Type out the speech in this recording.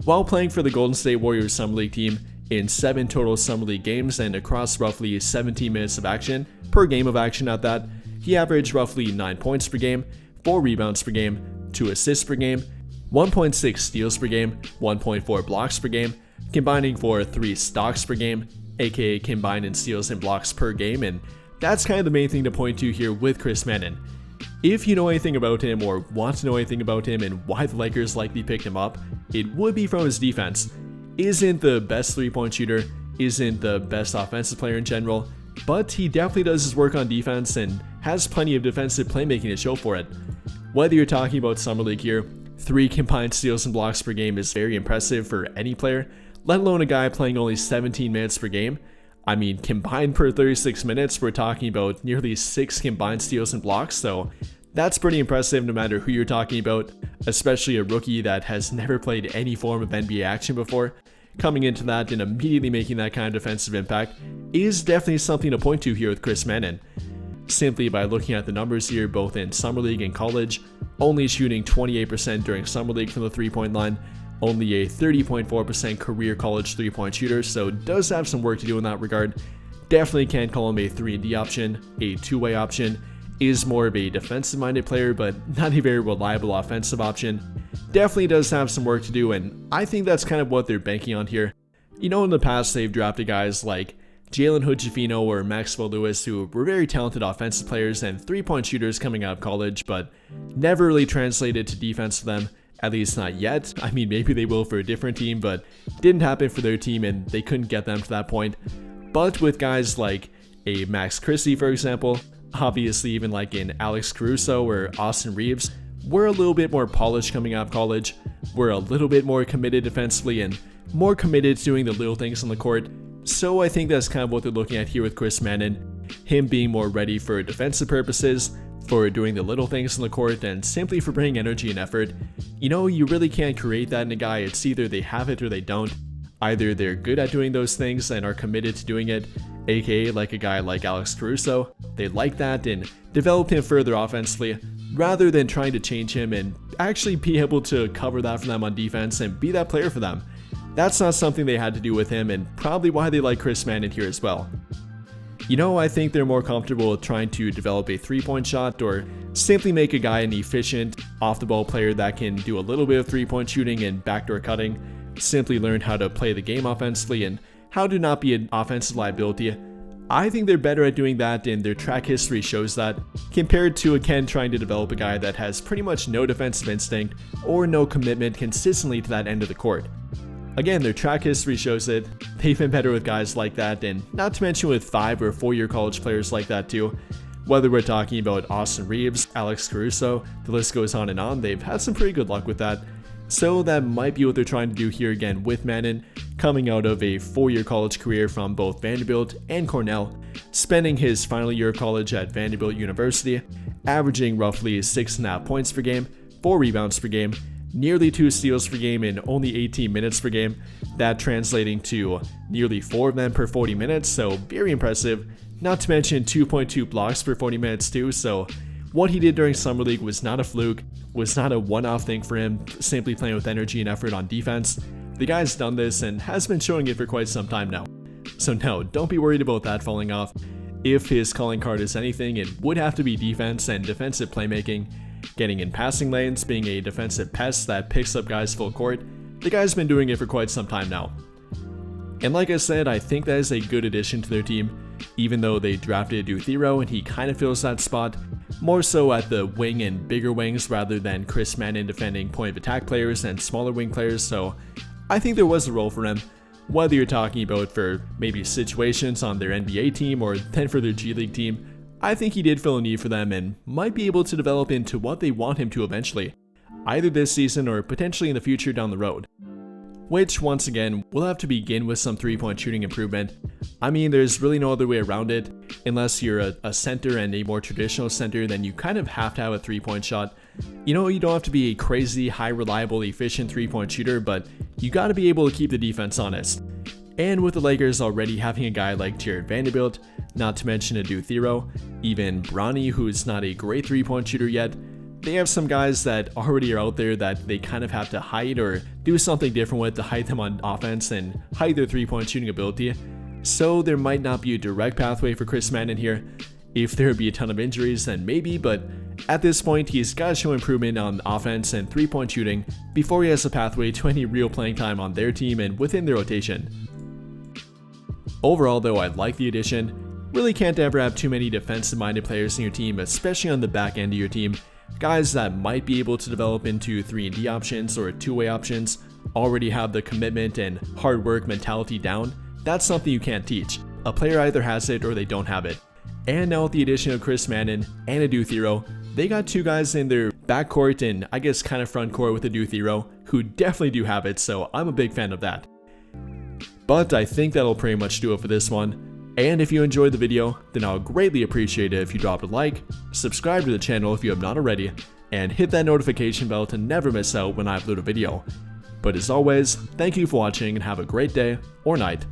While playing for the Golden State Warriors Summer League team in 7 total Summer League games and across roughly 17 minutes of action, per game of action at that, he averaged roughly 9 points per game, 4 rebounds per game, 2 assists per game, 1.6 steals per game, 1.4 blocks per game, combining for 3 stocks per game, aka combined in steals and blocks per game, and that's kind of the main thing to point to here with Chris Manning. If you know anything about him or want to know anything about him and why the Lakers likely picked him up, it would be from his defense. Isn't the best 3-point shooter, isn't the best offensive player in general, but he definitely does his work on defense and has plenty of defensive playmaking to show for it. Whether you're talking about Summer League here, 3 combined steals and blocks per game is very impressive for any player, let alone a guy playing only 17 minutes per game. I mean, combined per 36 minutes, we're talking about nearly 6 combined steals and blocks, so that's pretty impressive no matter who you're talking about, especially a rookie that has never played any form of NBA action before. Coming into that and immediately making that kind of defensive impact is definitely something to point to here with Chris Manning. Simply by looking at the numbers here, both in Summer League and college, only shooting 28% during Summer League from the 3-point line, only a 30.4% career college 3-point shooter, so does have some work to do in that regard. Definitely can't call him a 3-and-D option, a two-way option, is more of a defensive-minded player, but not a very reliable offensive option. Definitely does have some work to do, and I think that's kind of what they're banking on here. You know, in the past, they've drafted guys like Jalen Hood-Schifino or Maxwell Lewis, who were very talented offensive players and 3-point shooters coming out of college, but never really translated to defense for them, at least not yet. I mean, maybe they will for a different team, but didn't happen for their team and they couldn't get them to that point. But with guys like a Max Christie, for example, obviously even like in Alex Caruso or Austin Reeves, we're a little bit more polished coming out of college. We're a little bit more committed defensively and more committed to doing the little things on the court. So I think that's kind of what they're looking at here with Chris Manning. Him being more ready for defensive purposes, for doing the little things on the court, and simply for bringing energy and effort. You know, you really can't create that in a guy. It's either they have it or they don't. Either they're good at doing those things and are committed to doing it, aka like a guy like Alex Caruso, they like that and develop him further offensively, rather than trying to change him and actually be able to cover that for them on defense and be that player for them. That's not something they had to do with him, and probably why they like Chris Manning here as well. You know, I think they're more comfortable with trying to develop a 3-point shot or simply make a guy an efficient, off-the-ball player that can do a little bit of 3-point shooting and backdoor cutting, simply learn how to play the game offensively and how to not be an offensive liability. I think they're better at doing that, and their track history shows that, compared to again trying to develop a guy that has pretty much no defensive instinct or no commitment consistently to that end of the court. Again, their track history shows it. They've been better with guys like that, and not to mention with 5 or 4-year college players like that too. Whether we're talking about Austin Reeves, Alex Caruso, the list goes on and on, they've had some pretty good luck with that. So that might be what they're trying to do here again with Manning, coming out of a 4-year college career from both Vanderbilt and Cornell, spending his final year of college at Vanderbilt University, averaging roughly 6.5 points per game, 4 rebounds per game, nearly 2 steals per game in only 18 minutes per game, that translating to nearly 4 of them per 40 minutes, so very impressive, not to mention 2.2 blocks per 40 minutes too, so what he did during Summer League was not a fluke, was not a one-off thing for him, simply playing with energy and effort on defense. The guy's done this and has been showing it for quite some time now. So no, don't be worried about that falling off. If his calling card is anything, it would have to be defense and defensive playmaking, getting in passing lanes, being a defensive pest that picks up guys full court. The guy's been doing it for quite some time now. And like I said, I think that is a good addition to their team, even though they drafted Duthero and he kind of fills that spot, more so at the wing and bigger wings rather than Chris Manning defending point of attack players and smaller wing players, so I think there was a role for him. Whether you're talking about for maybe situations on their NBA team or then for their G League team, I think he did fill a need for them and might be able to develop into what they want him to eventually, either this season or potentially in the future down the road. Which, once again, will have to begin with some 3-point shooting improvement. I mean, there's really no other way around it. Unless you're a center and a more traditional center, then you kind of have to have a 3-point shot. You know, you don't have to be a crazy, high reliable, efficient 3-point shooter, but you gotta be able to keep the defense honest. And with the Lakers already having a guy like Jared Vanderbilt, not to mention a Duthero, even Bronny, who's not a great 3-point shooter yet, they have some guys that already are out there that they kind of have to hide or do something different with to hide them on offense and hide their 3-point shooting ability. So there might not be a direct pathway for Chris Mannon here. If there would be a ton of injuries, then maybe, but at this point, he's got to show improvement on offense and 3-point shooting before he has a pathway to any real playing time on their team and within their rotation. Overall though, I like the addition. Really can't ever have too many defensive-minded players in your team, especially on the back end of your team. Guys that might be able to develop into 3-and-D options or 2-way options, already have the commitment and hard work mentality down. That's something you can't teach. A player either has it or they don't have it. And now with the addition of Chris Mannon and a Duthero, they got two guys in their backcourt and I guess kind of front court with a Duthero who definitely do have it, so I'm a big fan of that. But I think that'll pretty much do it for this one. And if you enjoyed the video, then I'll greatly appreciate it if you dropped a like, subscribe to the channel if you have not already, and hit that notification bell to never miss out when I upload a video. But as always, thank you for watching and have a great day or night.